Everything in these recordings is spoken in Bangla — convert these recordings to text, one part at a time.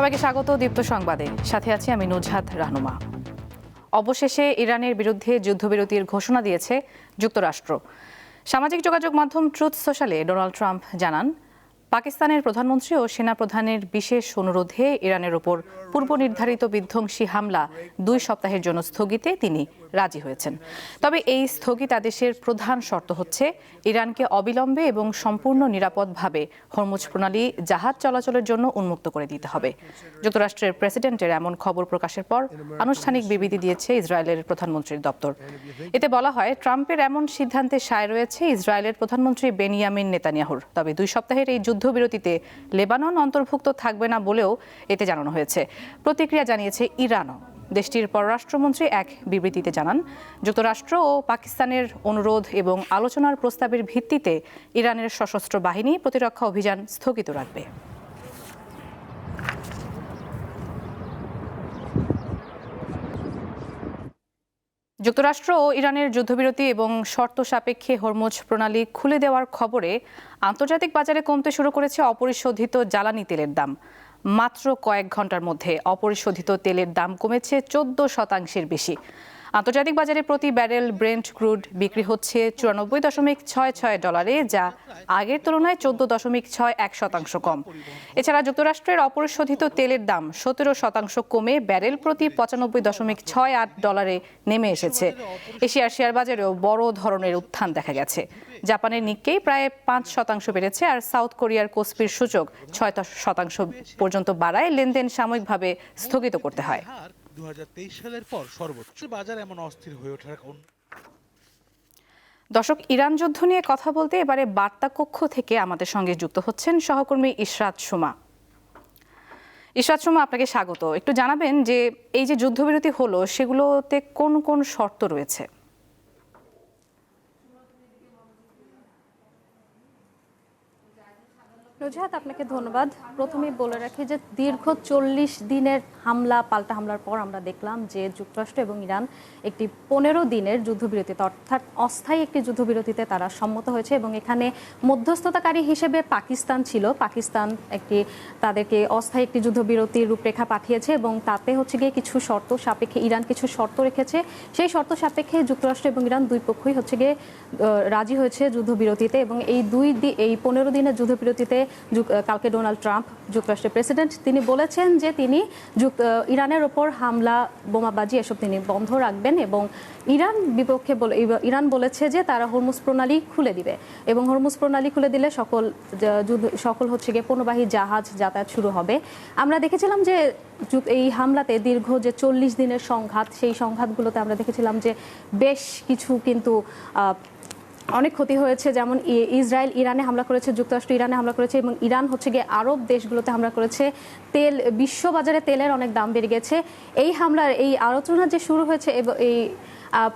সবাইকে স্বাগত দীপ্ত সংবাদে, সাথে আছি আমি নুজহাত রাহনুমা। অবশেষে ইরানের বিরুদ্ধে যুদ্ধবিরতির ঘোষণা দিয়েছে যুক্তরাষ্ট্র। সামাজিক যোগাযোগ মাধ্যম ট্রুথ সোশ্যালে ডোনাল্ড ট্রাম্প জানান, পাকিস্তানের প্রধানমন্ত্রী ও সেনাপ্রধানের বিশেষ অনুরোধে ইরানের ওপর পূর্ব নির্ধারিত বিধ্বংসী হামলা 2 সপ্তাহের জন্য স্থগিতে তিনি রাজি হয়েছেন। তবে এই স্থগিতাদেশের প্রধান শর্ত হচ্ছে ইরানকে অবিলম্বে এবং সম্পূর্ণ নিরাপদভাবে হরমুজ প্রণালী জাহাজ চলাচলের জন্য উন্মুক্ত করে দিতে হবে। যুক্তরাষ্ট্রের প্রেসিডেন্টের এমন খবর প্রকাশের পর আনুষ্ঠানিক বিবৃতি দিয়েছে ইসরায়েলের প্রধানমন্ত্রীর দপ্তর। এতে বলা হয়, ট্রাম্পের এমন সিদ্ধান্তে সায় রয়েছে ইসরায়েলের প্রধানমন্ত্রী বেনিয়ামিন নেতানিয়াহুর। তবে 2 সপ্তাহের এই যুদ্ধবিরতিতে লেবানন অন্তর্ভুক্ত থাকবে না বলেও এতে জানানো হয়েছে। প্রতিক্রিয়া জানিয়েছে ইরানও। দেশটির পররাষ্ট্রমন্ত্রী এক বিবৃতিতে জানান, যুক্তরাষ্ট্র ও পাকিস্তানের অনুরোধ এবং আলোচনার প্রস্তাবের ভিত্তিতে ইরানের সশস্ত্র বাহিনী প্রতিরক্ষা অভিযান স্থগিত রাখবে। যুক্তরাষ্ট্র ও ইরানের যুদ্ধবিরতি এবং শর্ত সাপেক্ষে হরমুজ প্রণালী খুলে দেওয়ার খবরে আন্তর্জাতিক বাজারে কমতে শুরু করেছে অপরিশোধিত জ্বালানি তেলের দাম। মাত্র কয়েক ঘন্টার মধ্যে অপরিশোধিত তেলের দাম কমেছে 14% বেশি। আন্তর্জাতিক বাজারে প্রতি ব্যারেল ব্রেন্ট ক্রুড বিক্রি হচ্ছে $94.66, যা আগের তুলনায় 14.61% কম। এছাড়া যুক্তরাষ্ট্রের অপরিশোধিত তেলের দাম 17% কমে ব্যারেল প্রতি $95.68 নেমে এসেছে। এশিয়ার শেয়ার বাজারেও বড় ধরনের উত্থান দেখা গেছে। জাপানের নিক্কেই প্রায় 5% বেড়েছে, আর সাউথ কোরিয়ার কোসপির সূচক 6% পর্যন্ত বাড়ায়। লেনদেন সাময়িকভাবে স্থগিত করতে হয়। 2023 সালের পর সর্বোচ্চ বাজার এমন অস্থির হয়ে ওঠার কারণ। দর্শক, ইরান যুদ্ধ নিয়ে কথা বলতে এবারে বার্তা কক্ষ থেকে আমাদের সঙ্গে যুক্ত হচ্ছেন সহকর্মী ইশরাত সুমা। ইশরাত সুমা, আপনাকে স্বাগত। একটু জানাবেন যে এই যে যুদ্ধবিরতি হলো, সেগুলোতে কোন কোন শর্ত রয়েছে? নুজহাত, আপনাকে ধন্যবাদ। প্রথমেই বলে রাখি যে দীর্ঘ 40 দিনের পাল্টা হামলার পর আমরা দেখলাম যে যুক্তরাষ্ট্র এবং ইরান একটি 15 দিনের যুদ্ধবিরতিতে, অর্থাৎ অস্থায়ী একটি যুদ্ধবিরতিতে তারা সম্মত হয়েছে এবং এখানে মধ্যস্থতাকারী হিসেবে পাকিস্তান ছিল। পাকিস্তান তাদেরকে অস্থায়ী একটি যুদ্ধবিরতির রূপরেখা পাঠিয়েছে এবং তাতে হচ্ছে গিয়ে কিছু শর্ত সাপেক্ষে ইরান কিছু শর্ত রেখেছে। সেই শর্ত সাপেক্ষে যুক্তরাষ্ট্র এবং ইরান দুই পক্ষই হচ্ছে গিয়ে রাজি হয়েছে যুদ্ধবিরতিতে এবং এই 15 দিনের যুদ্ধবিরতিতে কালকে ডোনাল্ড ট্রাম্প, যুক্তরাষ্ট্রের প্রেসিডেন্ট, তিনি বলেছেন যে তিনি ইরানের ওপর হামলা, বোমাবাজি এসব তিনি বন্ধ রাখবেন এবং ইরান বলেছে যে তারা হরমুজ প্রণালী খুলে দিবে এবং হরমুজ প্রণালী খুলে দিলে সকল হচ্ছে গিয়ে পণ্যবাহী জাহাজ যাতায়াত শুরু হবে। আমরা দেখেছিলাম যে এই হামলাতে দীর্ঘ যে 40 দিনের সংঘাত, সেই সংঘাতগুলোতে আমরা দেখেছিলাম যে বেশ কিছু কিন্তু অনেক ক্ষতি হয়েছে। যেমন ইসরায়েল ইরানে হামলা করেছে, যুক্তরাষ্ট্র ইরানে হামলা করেছে এবং ইরান হচ্ছে গিয়ে আরব দেশগুলোতে হামলা করেছে। বিশ্ববাজারে তেলের অনেক দাম বেড়ে গেছে। এই হামলার এই আলোচনা যে শুরু হয়েছে, এই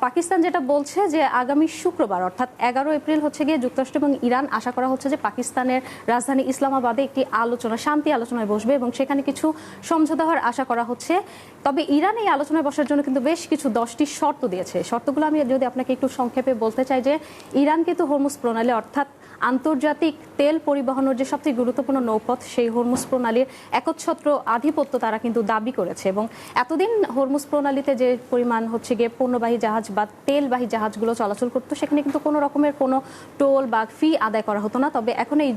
পাকিস্তান যেটা বলছে যে আগামী শুক্রবার অর্থাৎ 11 এপ্রিল হচ্ছে গিয়ে যুক্তরাষ্ট্র এবং ইরান আশা করা হচ্ছে যে পাকিস্তানের রাজধানী ইসলামাবাদে একটি শান্তি আলোচনায় বসবে এবং সেখানে কিছু সমঝোতা হওয়ার আশা করা হচ্ছে। তবে ইরান এই আলোচনায় বসার জন্য কিন্তু বেশ কিছু 10টি শর্ত দিয়েছে। শর্তগুলো আমি যদি আপনাকে একটু সংক্ষেপে বলতে চাই যে ইরান কিন্তু হরমুজ প্রণালী অর্থাৎ আন্তর্জাতিক তেল পরিবহনের যে সবচেয়ে গুরুত্বপূর্ণ নৌপথ, সেই হরমুজ প্রণালীর একচ্ছত্র আধিপত্য তারা কিন্তু দাবি করেছে এবং এতদিন হরমুজ প্রণালীতে যে পরিমাণ হচ্ছে গিয়ে পণ্যবাহী জাহাজ বা তেলবাহী জাহাজগুলো চলাচল করতো, সেখানে কিন্তু কোনো রকমের কোনো টোল বা ফি আদায় করা হতো না। তবে এখন এই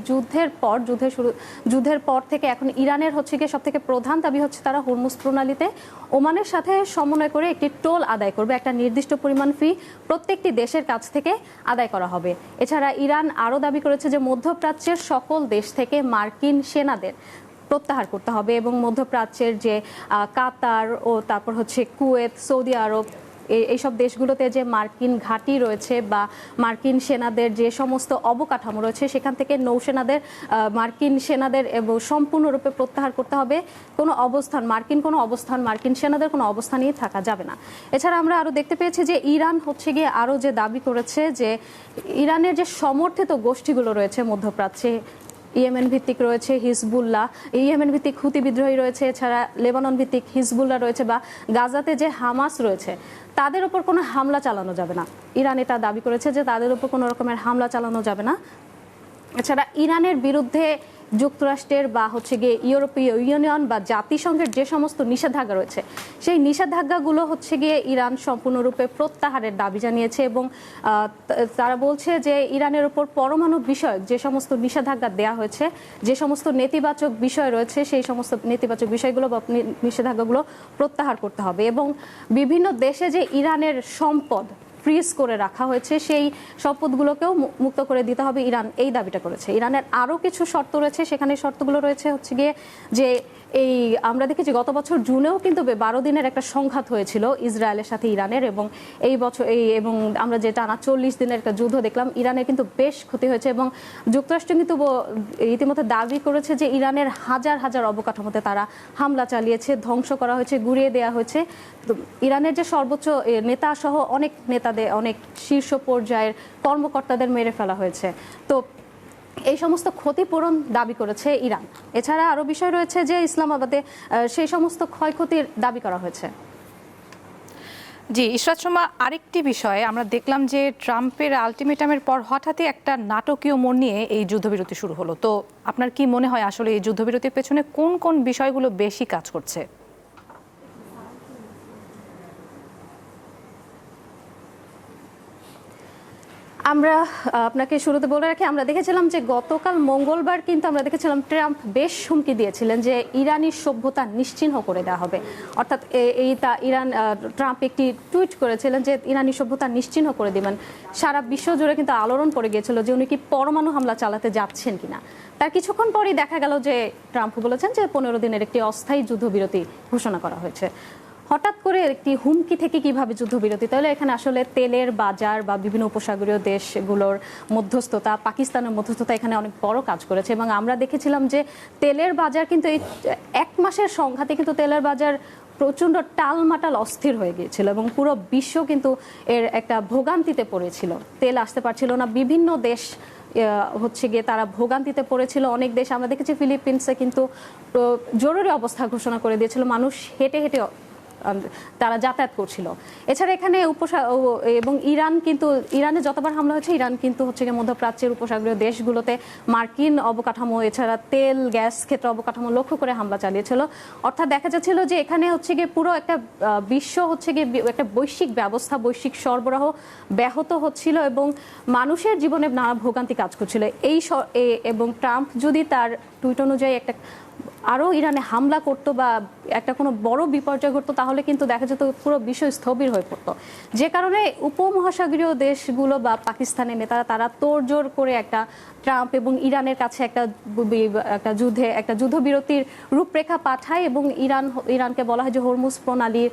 যুদ্ধের পর থেকে এখন ইরানের হচ্ছে গিয়ে সব থেকে প্রধান দাবি হচ্ছে তারা হরমুজ প্রণালীতে ওমানের সাথে সমন্বয় করে একটি টোল আদায় করবে। একটা নির্দিষ্ট পরিমাণ ফি প্রত্যেকটি দেশের কাছ থেকে আদায় করা হবে। এছাড়া ইরান আরও দাবি করেছে যে মধ্যপ্রাচ্যের সকল দেশ থেকে মার্কিন সেনাদের প্রত্যাহার করতে হবে এবং মধ্যপ্রাচ্যের যে কাতার ও তারপর হচ্ছে কুয়েত, সৌদি আরব, এইসব দেশগুলোতে যে মার্কিন ঘাঁটি রয়েছে বা মার্কিন সেনাদের যে সমস্ত অবকাঠামো রয়েছে, সেখান থেকে মার্কিন সেনাদের এবং সম্পূর্ণরূপে প্রত্যাহার করতে হবে। মার্কিন সেনাদের কোনো অবস্থানেই থাকা যাবে না। এছাড়া আমরা আরও দেখতে পেয়েছি যে ইরান হচ্ছে গিয়ে আরও যে দাবি করেছে যে ইরানের যে সমর্থিত গোষ্ঠীগুলো রয়েছে মধ্যপ্রাচ্যে, ইয়েমেন ভিত্তিক রয়েছে হিজবুল্লাহ, ইয়েমেন ভিত্তিক হুতি বিদ্রোহী রয়েছে, এছাড়া লেবানন ভিত্তিক হিজবুল্লাহ রয়েছে বা গাজাতে যে হামাস রয়েছে, তাদের উপর কোনো হামলা চালানো যাবে না। ইরান এটা দাবি করেছে যে তাদের উপর কোনো রকমের হামলা চালানো যাবে না। এছাড়া ইরানের বিরুদ্ধে যুক্তরাষ্ট্রের বা হচ্ছে গিয়ে ইউরোপীয় ইউনিয়ন বা জাতিসংঘের যে সমস্ত নিষেধাজ্ঞা রয়েছে সেই নিষেধাজ্ঞাগুলো হচ্ছে গিয়ে ইরান সম্পূর্ণরূপে প্রত্যাহারের দাবি জানিয়েছে এবং তারা বলছে যে ইরানের উপর পরমাণু বিষয়ক যে সমস্ত নিষেধাজ্ঞা দেওয়া হয়েছে, যে সমস্ত নেতিবাচক বিষয় রয়েছে সেই সমস্ত নেতিবাচক বিষয়গুলো বা নিষেধাজ্ঞাগুলো প্রত্যাহার করতে হবে এবং বিভিন্ন দেশে যে ইরানের সম্পদ ফ্রিজ করে রাখা হয়েছে সেই সম্পদগুলোকেও মুক্ত করে দিতে হবে, ইরান এই দাবিটা করেছে। ইরানের আরও কিছু শর্ত রয়েছে, সেখানে শর্তগুলো রয়েছে হচ্ছে গিয়ে যে এই আমরা দেখেছি গত বছর জুনেও কিন্তু 12 দিনের একটা সংঘাত হয়েছিল ইসরায়েলের সাথে ইরানের এবং এই বছর এবং আমরা যেটা টানা 40 দিনের একটা যুদ্ধ দেখলাম, ইরানের কিন্তু বেশ ক্ষতি হয়েছে এবং যুক্তরাষ্ট্র কিন্তু ইতিমধ্যে দাবি করেছে যে ইরানের হাজার হাজার অবকাঠামোতে তারা হামলা চালিয়েছে, ধ্বংস করা হয়েছে, গুঁড়িয়ে দেওয়া হয়েছে। তো ইরানের যে সর্বোচ্চ নেতা সহ অনেক নেতাদের, অনেক শীর্ষ পর্যায়ের কর্মকর্তাদের মেরে ফেলা হয়েছে। তো এই সমস্ত ক্ষতিপূরণ দাবি করেছে ইরান। এছাড়া আরও বিষয় রয়েছে যে ইসলামাবাদে সেই সমস্ত ক্ষয়ক্ষতির দাবি করা হয়েছে। জি ইশরাত শর্মা, আরেকটি বিষয়ে আমরা দেখলাম যে ট্রাম্পের আলটিমেটামের পর হঠাৎই একটা নাটকীয় মোড় নিয়ে এই যুদ্ধবিরতি শুরু হলো। তো আপনার কি মনে হয় আসলে এই যুদ্ধবিরতির পেছনে কোন কোন বিষয়গুলো বেশি কাজ করছে? আমরা আপনাকে শুরুতে বলে রাখি, আমরা দেখেছিলাম যে গতকাল মঙ্গলবার কিন্তু আমরা দেখেছিলাম ট্রাম্প বেশ হুমকি দিয়েছিলেন যে ইরানি সভ্যতা নিশ্চিহ্ন করে দেওয়া হবে। অর্থাৎ ট্রাম্প একটি টুইট করেছিলেন যে ইরানি সভ্যতা নিশ্চিহ্ন করে দিবেন। সারা বিশ্ব জুড়ে কিন্তু আলোড়ন পড়ে গিয়েছিল যে উনি কি পরমাণু হামলা চালাতে যাচ্ছেন কিনা। তার কিছুক্ষণ পরেই দেখা গেল যে ট্রাম্প বলেছেন যে 15 দিনের একটি অস্থায়ী যুদ্ধবিরতি ঘোষণা করা হয়েছে। হঠাৎ করে একটি হুমকি থেকে কিভাবে যুদ্ধবিরতি? তাহলে এখানে আসলে তেলের বাজার বা বিভিন্ন উপসাগরীয় দেশগুলোর মধ্যস্থতা, পাকিস্তানের মধ্যস্থতা এখানে অনেক বড় কাজ করেছে এবং আমরা দেখেছিলাম যে তেলের বাজার কিন্তু এই 1 মাসের সংঘাতে কিন্তু তেলের বাজার প্রচণ্ড টালমাটাল অস্থির হয়ে গিয়েছিল এবং পুরো বিশ্ব কিন্তু এর একটা ভোগান্তিতে পড়েছিল। তেল আসতে পারছিল না, বিভিন্ন দেশ হচ্ছে গিয়ে তারা ভোগান্তিতে পড়েছিল। অনেক দেশ আমরা দেখেছি ফিলিপিন্সে কিন্তু জরুরি অবস্থা ঘোষণা করে দিয়েছিল, মানুষ হেঁটে হেঁটে তারা যাতায়াত করছিল। এছাড়া এখানে এবং ইরানে যতবার হামলা হয়েছে ইরান কিন্তু হচ্ছে গিয়ে মধ্যপ্রাচ্যের উপসাগরীয় দেশগুলোতে মার্কিন অবকাঠামো এছাড়া তেল গ্যাস ক্ষেত্রে অবকাঠামো লক্ষ্য করে হামলা চালিয়েছিল। অর্থাৎ দেখা যাচ্ছিল যে এখানে হচ্ছে গিয়ে পুরো একটা বিশ্ব হচ্ছে গিয়ে একটা বৈশ্বিক ব্যবস্থা, বৈশ্বিক সরবরাহ ব্যাহত হচ্ছিল এবং মানুষের জীবনে নানা ভোগান্তি কাজ করছিল। এবং ট্রাম্প যদি তার টুইট অনুযায়ী একটা আরও ইরানে হামলা করতো বা একটা কোনো বড় বিপর্যয় ঘটতো তাহলে কিন্তু দেখা যেত পুরো বিশ্ব স্থবির হয়ে পড়তো। যে কারণে উপমহাসাগরীয় দেশগুলো বা পাকিস্তানের নেতারা তারা তোড়জোড় করে একটা ট্রাম্প এবং ইরানের কাছে একটা যুদ্ধবিরতির রূপরেখা পাঠায় এবং ইরানকে বলা হয় যে হরমুজ প্রণালী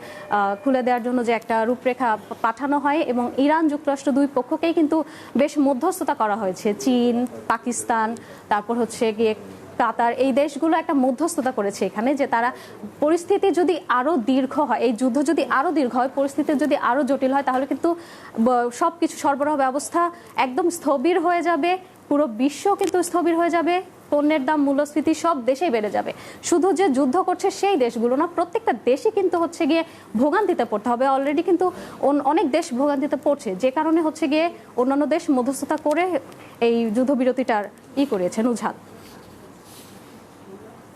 খুলে দেওয়ার জন্য যে একটা রূপরেখা পাঠানো হয় এবং ইরান যুক্তরাষ্ট্র দুই পক্ষকেই কিন্তু বেশ মধ্যস্থতা করা হয়েছে। চীন, পাকিস্তান, তারপর হচ্ছে গিয়ে কাতার, এই দেশগুলো একটা মধ্যস্থতা করেছে এখানে যে তারা পরিস্থিতি যদি আরো দীর্ঘ হয়, এই যুদ্ধ যদি আরো দীর্ঘ হয়, পরিস্থিতি যদি আরো জটিল হয় তাহলে কিন্তু সবকিছু সরবরাহ ব্যবস্থা একদম স্থবির হয়ে যাবে, পুরো বিশ্ব কিন্তু স্থবির হয়ে যাবে, পণ্যের দাম, মূল্যস্ফীতি সব দেশেই বেড়ে যাবে। শুধু যে যুদ্ধ করছে সেই দেশগুলো না, প্রত্যেকটা দেশই কিন্তু হচ্ছে গিয়ে ভোগান্তিতে পড়তে হবে। অলরেডি কিন্তু অনেক দেশ ভোগান্তিতে পড়ছে, যে কারণে হচ্ছে গিয়ে অন্যান্য দেশ মধ্যস্থতা করে এই যুদ্ধবিরতিটার করেছেন উঝাল।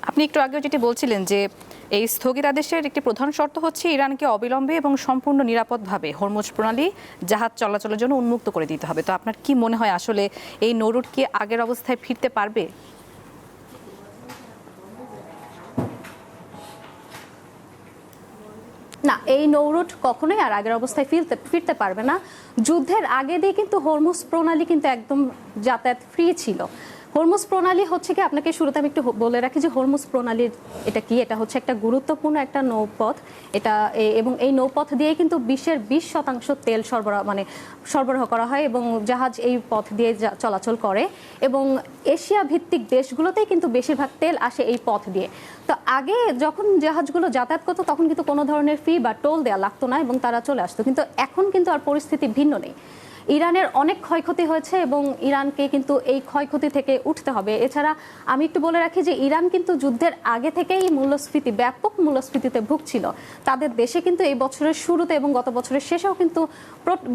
আপনি একটু আগেও যেটি বলছিলেন যে এই স্থগিতাদেশের একটি প্রধান শর্ত হচ্ছে ইরানকে অবিলম্বে এবং সম্পূর্ণ নিরাপদভাবে হরমুজ প্রণালী জাহাজ চলাচলের জন্য উন্মুক্ত করে দিতে হবে। তো আপনার কি মনে হয় আসলে এই নৌরুট কি আগের অবস্থায় ফিরতে পারবে? না, এই নৌরুট কখনোই আর আগের অবস্থায় ফিরতে পারবে না। যুদ্ধের আগে দিয়ে কিন্তু হরমুজ প্রণালী কিন্তু একদম যাতায়াত ফ্রি ছিল। হরমুজ প্রণালী হচ্ছে কি, আপনাকে শুরুতে আমি একটু বলে রাখি যে হরমুজ প্রণালীর এটা কি। এটা হচ্ছে একটা গুরুত্বপূর্ণ একটা নৌপথ এবং এই নৌপথ দিয়ে কিন্তু বিশ্বের 20% তেল সরবরাহ করা হয় এবং জাহাজ এই পথ দিয়ে চলাচল করে এবং এশিয়া ভিত্তিক দেশগুলোতেই কিন্তু বেশিরভাগ তেল আসে এই পথ দিয়ে। তো আগে যখন জাহাজগুলো যাতায়াত করতো তখন কিন্তু কোনো ধরনের ফি বা টোল দেওয়া লাগতো না এবং তারা চলে আসতো, কিন্তু এখন কিন্তু আর পরিস্থিতি ভিন্ন নেই। ইরানের অনেক ক্ষয়ক্ষতি হয়েছে এবং ইরানকে কিন্তু এই ক্ষয়ক্ষতি থেকে উঠতে হবে। এছাড়া আমি একটু বলে রাখি যে ইরান কিন্তু যুদ্ধের আগে থেকেই ব্যাপক মূল্যস্ফীতিতে ভুগছিল। তাদের দেশে কিন্তু এই বছরের শুরুতে এবং গত বছরের শেষেও কিন্তু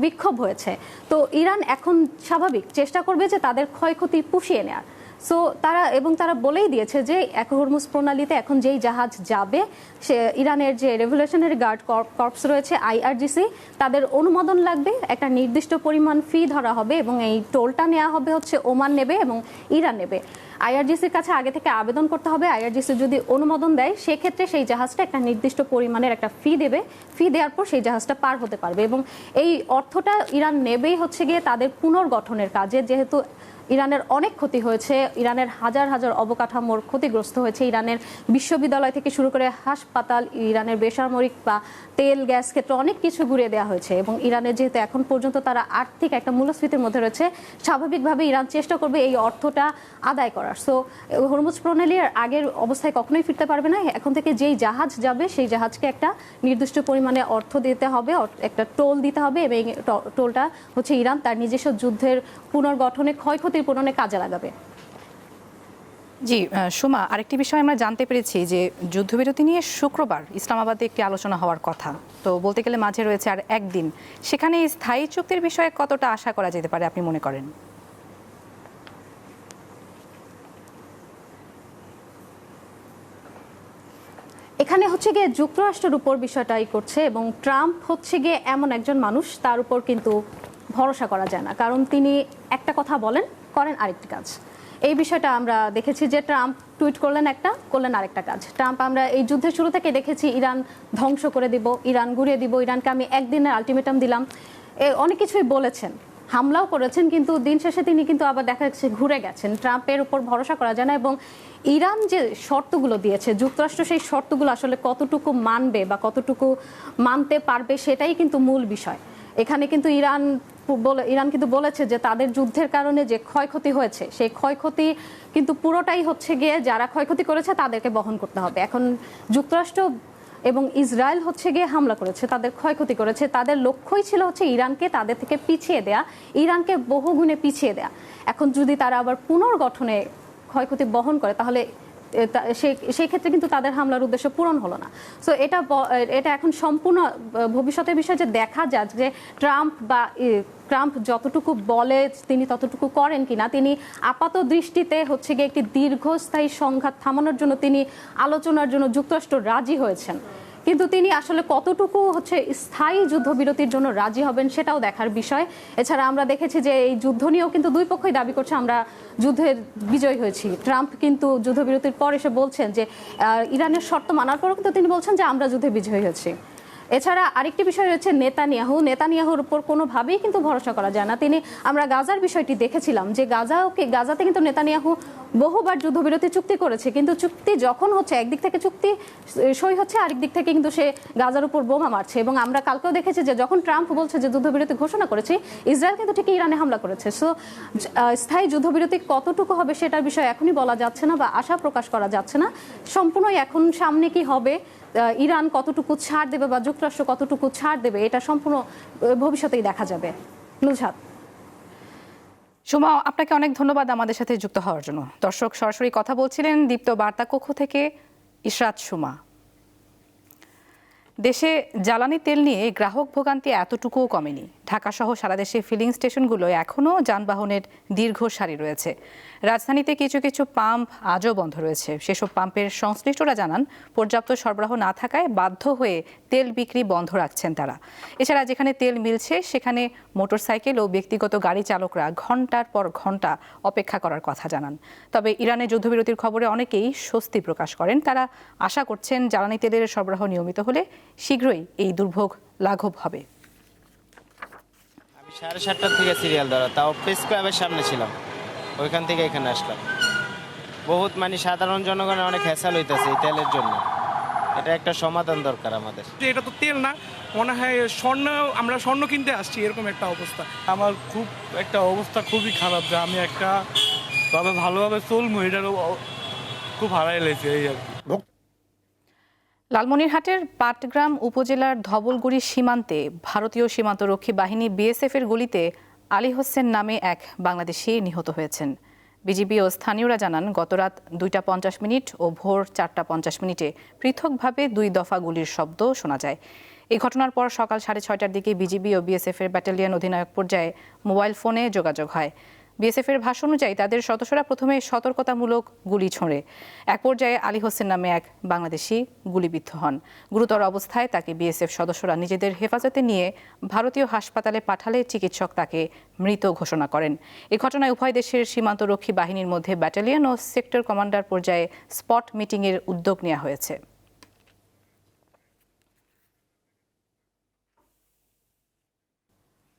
বিক্ষোভ হয়েছে। তো ইরান এখন স্বাভাবিক চেষ্টা করবে যে তাদের ক্ষয়ক্ষতি পুষিয়ে নেওয়ার। সো তারা বলেই দিয়েছে যে হরমুজ প্রণালীতে এখন যেই জাহাজ যাবে, সে ইরানের যে রেভলিউশনারি গার্ড কর্পস রয়েছে IRGC, তাদের অনুমোদন লাগবে, একটা নির্দিষ্ট পরিমাণ ফি ধরা হবে এবং এই টোলটা নেওয়া হবে হচ্ছে ওমান নেবে এবং ইরান নেবে। IRGCর কাছে আগে থেকে আবেদন করতে হবে। IRGC যদি অনুমোদন দেয় সেক্ষেত্রে সেই জাহাজটা একটা নির্দিষ্ট পরিমাণের একটা ফি দেবে। ফি দেওয়ার পর সেই জাহাজটা পার হতে পারবে এবং এই অর্থটা ইরান নেবেই হচ্ছে গিয়ে তাদের পুনর্গঠনের কাজে। যেহেতু ইরানের অনেক ক্ষতি হয়েছে, ইরানের হাজার হাজার অবকাঠামোর ক্ষতিগ্রস্ত হয়েছে, ইরানের বিশ্ববিদ্যালয় থেকে শুরু করে হাসপাতাল, ইরানের বেসামরিক বা তেল গ্যাস ক্ষেত্রে অনেক কিছু ঘুরিয়ে দেওয়া হয়েছে এবং ইরানের যেহেতু এখন পর্যন্ত তারা আর্থিক একটা মূল্যস্ফীতির মধ্যে রয়েছে, স্বাভাবিকভাবে ইরান চেষ্টা করবে এই অর্থটা আদায় করার। সো হরমুজ প্রণালীর আগের অবস্থায় কখনোই ফিরতে পারবে না। এখন থেকে যেই জাহাজ যাবে সেই জাহাজকে একটা নির্দিষ্ট পরিমাণে অর্থ দিতে হবে, একটা টোল দিতে হবে এবং টোলটা হচ্ছে ইরান তার নিজস্ব যুদ্ধের পুনর্গঠনে, ক্ষয়ক্ষতির পূরণে কাজে লাগাবে। জি সুমা, আরেকটি বিষয় আমরা জানতে পেরেছি যে যুদ্ধবিরতি নিয়ে শুক্রবার ইসলামাবাদে একটি আলোচনা হওয়ার কথা, তো বলতে গেলে মাঝে রয়েছে আর একদিন। সেখানে স্থায়ী চুক্তির বিষয়ে কতটা আশা করা যেতে পারে আপনি মনে করেন? এখানে হচ্ছে গিয়ে যুক্তরাষ্ট্রের উপর বিষয়টাই করছে এবং ট্রাম্প হচ্ছে গিয়ে এমন একজন মানুষ, তার উপর কিন্তু ভরসা করা যায় না, কারণ তিনি একটা কথা বলেন, করেন আরেকটি কাজ। এই বিষয়টা আমরা দেখেছি যে ট্রাম্প টুইট করলেন একটা, করলেন আরেকটা কাজ। ট্রাম্প আমরা এই যুদ্ধের শুরু থেকে দেখেছি ইরান ধ্বংস করে দিব, ইরান গুড়িয়ে দিব, ইরানকে আমি একদিনের আলটিমেটাম দিলাম, অনেক কিছুই বলেছেন, হামলাও করেছেন, কিন্তু দিন শেষে তিনি কিন্তু আবার দেখা যাচ্ছে ঘুরে গেছেন। ট্রাম্পের উপর ভরসা করা যায় না এবং ইরান যে শর্তগুলো দিয়েছে, যুক্তরাষ্ট্র সেই শর্তগুলো আসলে কতটুকু মানবে বা কতটুকু মানতে পারবে সেটাই কিন্তু মূল বিষয়। এখানে কিন্তু ইরান কিন্তু বলেছে যে তাদের যুদ্ধের কারণে যে ক্ষয়ক্ষতি হয়েছে সেই ক্ষয়ক্ষতি কিন্তু পুরোটাই হচ্ছে গিয়ে যারা ক্ষয়ক্ষতি করেছে তাদেরকে বহন করতে হবে। এখন যুক্তরাষ্ট্র এবং ইসরায়েল হচ্ছে গিয়ে হামলা করেছে, তাদের ক্ষয়ক্ষতি করেছে, তাদের লক্ষ্যই ছিল হচ্ছে ইরানকে তাদের থেকে পিছিয়ে দেয়া, ইরানকে বহুগুণে পিছিয়ে দেয়া। এখন যদি তারা আবার পুনর্গঠনে ক্ষয়ক্ষতি বহন করে তাহলে সেই ক্ষেত্রে কিন্তু তাদের হামলার উদ্দেশ্য পূরণ হলো না। সো এটা এখন সম্পূর্ণ ভবিষ্যতের বিষয় যে দেখা যাক যে ট্রাম্প যতটুকু বলে তিনি ততটুকু করেন কিনা। তিনি আপাত দৃষ্টিতে হচ্ছে গিয়ে একটি দীর্ঘস্থায়ী সংঘাত থামানোর জন্য তিনি আলোচনার জন্য যুক্তরাষ্ট্র রাজি হয়েছেন, কিন্তু তিনি আসলে কতটুকু হচ্ছে স্থায়ী যুদ্ধবিরতির জন্য রাজি হবেন সেটাও দেখার বিষয়। এছাড়া আমরা দেখেছি যে এই যুদ্ধ নিয়েও কিন্তু দুই পক্ষই দাবি করছে আমরা যুদ্ধের বিজয় হয়েছি। ট্রাম্প কিন্তু যুদ্ধবিরতির পর এসে বলছেন যে ইরানের শর্ত মানার পরও কিন্তু তিনি বলছেন যে আমরা যুদ্ধে বিজয় হয়েছি। এছাড়া আরেকটি বিষয় রয়েছে নেতানিয়াহুর উপর কোনোভাবেই কিন্তু ভরসা করা যায় না। আমরা গাজার বিষয়টি দেখেছিলাম যে গাজাতে কিন্তু নেতানিয়াহু বহুবার যুদ্ধবিরতি চুক্তি করেছে, কিন্তু চুক্তি যখন হচ্ছে একদিক থেকে চুক্তি সই হচ্ছে, আরেক দিক থেকে কিন্তু সে গাজার উপর বোমা মারছে। এবং আমরা কালকেও দেখেছি যে যখন ট্রাম্প বলছে যে যুদ্ধবিরতি ঘোষণা করেছে, ইসরায়েল কিন্তু ঠিকই ইরানে হামলা করেছে। সো স্থায়ী যুদ্ধবিরতি কতটুকু হবে সেটার বিষয় এখনই বলা যাচ্ছে না বা আশা প্রকাশ করা যাচ্ছে না। সম্পূর্ণই এখন সামনে কি হবে, ইরান কতটুকু ছাড় দেবে বা যুক্তরাষ্ট্র কতটুকু ছাড় দেবে, এটা সম্পূর্ণ ভবিষ্যতেই দেখা যাবে। নুজহাত। সুমা, আপনাকে অনেক ধন্যবাদ আমাদের সাথে যুক্ত হওয়ার জন্য। দর্শক, সরাসরি কথা বলছিলেন দীপ্ত বার্তা কক্ষ থেকে ইশরাত সুমা। দেশে জ্বালানি তেল নিয়ে গ্রাহক ভোগান্তি এতটুকুও কমেনি। ঢাকা সহ সারা দেশে ফিলিং স্টেশনগুলোয় এখনও যানবাহনের দীর্ঘ সারি রয়েছে। রাজধানীতে কিছু কিছু পাম্প আজও বন্ধ রয়েছে। সেসব পাম্পের সংশ্লিষ্টরা জানান পর্যাপ্ত সরবরাহ না থাকায় বাধ্য হয়ে তেল বিক্রি বন্ধ রাখছেন তারা। এছাড়া যেখানে তেল মিলছে সেখানে মোটরসাইকেল ও ব্যক্তিগত গাড়ি চালকরা ঘন্টার পর ঘন্টা অপেক্ষা করার কথা জানান। তবে ইরানের যুদ্ধবিরতির খবরে অনেকেই স্বস্তি প্রকাশ করেন। তারা আশা করছেন জ্বালানি তেলের সরবরাহ নিয়মিত হলে শীঘ্রই এই দুর্ভোগ লাঘব হবে। আমি 7:30 থেকে সিরিয়াল ধরা, তাও প্রেস ক্লাবের সামনে ছিলাম, ওইখান থেকে এখানে আসলাম। বহুত সাধারণ জনগণের অনেক হ্যাসাল হইতেছে এই তেলের জন্য। এটা একটা সমাধান দরকার আমাদের। এটা তো তেল না, মনে হয় আমরা স্বর্ণ কিনতে আসছি, এরকম একটা অবস্থা। আমার অবস্থা খুবই খারাপ, যে আমি ভালোভাবে চলবো এটারও খুব হারাই লেগেছে এই আর কি। লালমনিরহাটের পাটগ্রাম উপজেলার ধবলগুড়ি সীমান্তে ভারতীয় সীমান্তরক্ষী বাহিনী BSF এর গুলিতে আলী হোসেন নামে এক বাংলাদেশি নিহত হয়েছেন। বিজিবি ও স্থানীয়রা জানান গতরাত 2:50 ও ভোর 4:50 পৃথকভাবে 2 দফা গুলির শব্দ শোনা যায়। এই ঘটনার পর সকাল 6:30টার দিকে বিজিবি ও BSF এর ব্যাটালিয়ন অধিনায়ক পর্যায়ে মোবাইল ফোনে যোগাযোগ হয়। বিএসএফের ভাষ্য অনুযায়ী তাদের সদস্যরা প্রথমে সতর্কতামূলক গুলি ছোঁড়ে। এক পর্যায়ে আলী হোসেন নামে এক বাংলাদেশি গুলিবিদ্ধ হন। গুরুতর অবস্থায় তাকে বিএসএফ সদস্যরা নিজেদের হেফাজতে নিয়ে ভারতীয় হাসপাতালে পাঠালে চিকিৎসক তাকে মৃত ঘোষণা করেন। এ ঘটনায় উভয় দেশের সীমান্তরক্ষী বাহিনীর মধ্যে ব্যাটালিয়ন ও সেক্টর কমান্ডার পর্যায়ে স্পট মিটিংয়ের উদ্যোগ নেওয়া হয়েছে।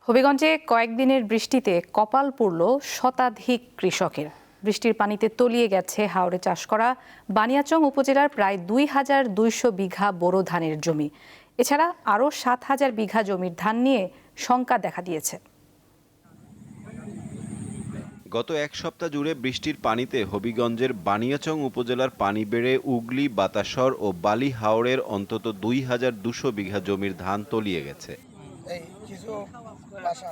হবিগঞ্জে কয়েকদিনের বৃষ্টিতে কপাল পুড়ল শতাধিক কৃষকের। বৃষ্টির পানিতে তলিয়ে গেছে হাওরে চাষ করা বানিয়াচং উপজেলার প্রায় ২,২০০ বিঘা বোরো ধানের জমি। এছাড়া আরও ৭,০০০ বিঘা জমির ধান নিয়ে শঙ্কা দেখা দিয়েছে। গত এক সপ্তাহ জুড়ে বৃষ্টির পানিতে হবিগঞ্জের বানিয়াচং উপজেলার পানি বেড়ে উগলি, বাতাসর ও বালি হাওরের অন্তত ২,২০০ বিঘা জমির ধান তলিয়ে গেছে।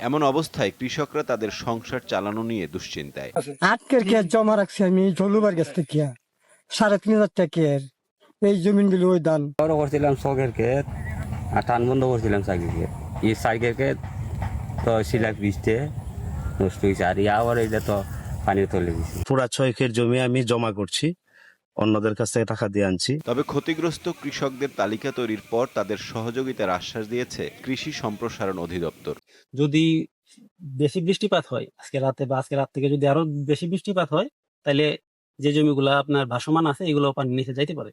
এমন অবস্থায় কৃষকরা তাদের সংসার চালানো নিয়ে দুশ্চিন্তায়। আজকের কে জমা রাখছি আমি ঝলুবার গাছ থেকে ৩,৫০০ টাকার এই জমিনগুলো ওই দান বড় করছিলাম শখের ক্ষেত আর টান বন্ধ করছিলাম সাইকেল ক্ষেত। এই সাইকেল ক্ষেত তো শিলাক বৃষ্টি নষ্ট হয়েছে আর আবার এইটা তো পানির তলে গেছে। পুরা ৬ ক্ষেত জমি আমি জমা করছি, অন্যদের কাছ থেকে টাকা দিয়ে আনছি। তবে ক্ষতিগ্রস্ত কৃষকদের তালিকা তৈরির পর তাদের সহযোগিতার আশ্বাস দিয়েছে কৃষি সম্প্রসারণ অধিদপ্তর। যদি বেশি বৃষ্টিপাত হয় আজকে রাতে বা আজকে রাত থেকে যদি আরো বেশি বৃষ্টিপাত হয় তাহলে যে জমিগুলো আপনার ভাসমান আছে এগুলো পানির নিচে যাইতে পারে।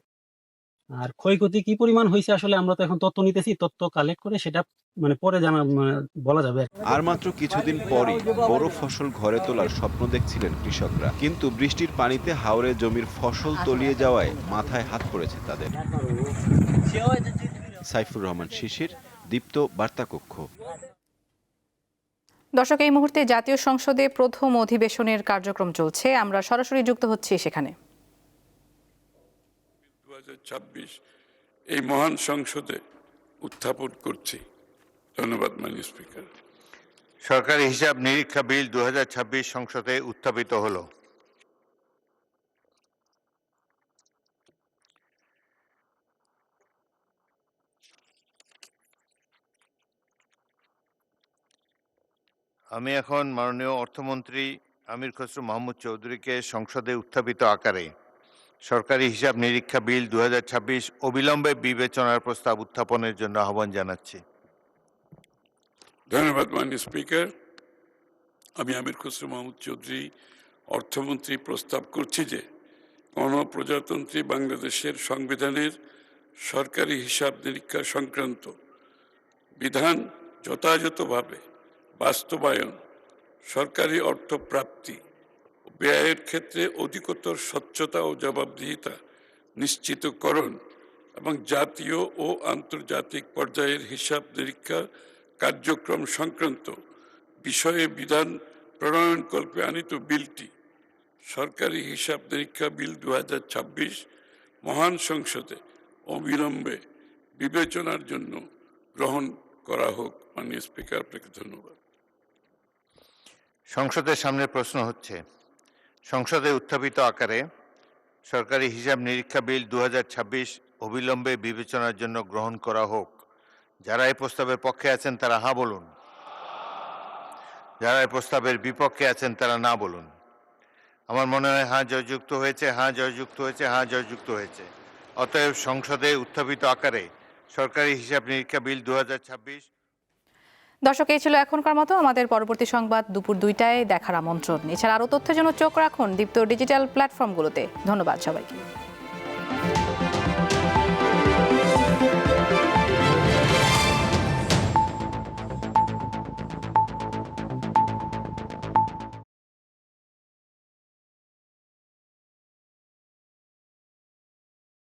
আর ক্ষয়ক্ষতি কি পরিমাণ হয়েছে আসলে আমরা তো এখন তথ্য নিতেছি, তথ্য কালেক্ট করে সেটা পরে বলা যাবে। আর মাত্র কিছুদিন পরই বড় ফসল ঘরে তোলার স্বপ্ন দেখছিলেন কৃষকরা, কিন্তু বৃষ্টির পানিতে হাওরে জমির ফসল তলিয়ে যাওয়ায় মাথায় হাত পড়েছে তাদের। সাইফুর রহমান শিশির, দীপ্ত বার্তা কক্ষ। দর্শক, এই মুহূর্তে জাতীয় সংসদে প্রথম অধিবেশনের কার্যক্রম চলছে। আমরা সরাসরি যুক্ত হচ্ছি সেখানে। ২০২৬ এই মহান সংসদে উত্থাপন করছি। ধন্যবাদ মাননীয় স্পিকার। সরকারি হিসাব নিরীক্ষা বিল ২০২৬ সংসদে উত্থাপিত হলো। আমি এখন মাননীয় অর্থমন্ত্রী আমির খসরু মাহমুদ চৌধুরীকে সংসদে উত্থাপিত আকারে সরকারি হিসাব নিরীক্ষা বিল ২০২৬ অবিলম্বে বিবেচনার প্রস্তাব উত্থাপনের জন্য আহ্বান জানাচ্ছি। ধন্যবাদ মাননীয় স্পিকার। আমি আমির খসরু মাহমুদ চৌধুরী অর্থমন্ত্রী প্রস্তাব করছি যে গণপ্রজাতন্ত্রী বাংলাদেশের সংবিধানের সরকারি হিসাব নিরীক্ষা সংক্রান্ত বিধান যথাযথভাবে বাস্তবায়ন, সরকারি অর্থ প্রাপ্তি ও ব্যয়ের ক্ষেত্রে অধিকতর স্বচ্ছতা ও জবাবদিহিতা নিশ্চিতকরণ এবং জাতীয় ও আন্তর্জাতিক পর্যায়ের হিসাব নিরীক্ষা কার্যক্রম সংক্রান্ত বিষয়ে বিধান প্রণয়নকল্পে আনিত বিলটি সরকারি হিসাব নিরীক্ষা বিল ২০২৬ মহান সংসদে অবিলম্বে বিবেচনার জন্য গ্রহণ করা হোক। মাননীয় স্পিকার, আপনাকে ধন্যবাদ। সংসদের সামনে প্রশ্ন হচ্ছে, সংসদে উত্থাপিত আকারে সরকারি হিসাব নিরীক্ষা বিল ২০২৬ অবিলম্বে বিবেচনার জন্য গ্রহণ করা হোক। যারা এই প্রস্তাবের পক্ষে আছেন তারা হ্যাঁ বলুন, যারা এই প্রস্তাবের বিপক্ষে আছেন তারা না বলুন। আমার মনে হয় হ্যাঁ জয়যুক্ত হয়েছে, হ্যাঁ জয়যুক্ত হয়েছে, হ্যাঁ জয়যুক্ত হয়েছে। অতএব সংসদে উত্থাপিত আকারে সরকারি হিসাব নিরীক্ষা বিল ২০২৬। দর্শক, এই ছিল এখনকার মতো। আমাদের পরবর্তী সংবাদ দুপুর ২টায় দেখার আমন্ত্রণ। এছাড়া আরও তথ্যের জন্য চোখ রাখুন দীপ্ত ডিজিটাল প্ল্যাটফর্মগুলোতে। ধন্যবাদ সবাইকে।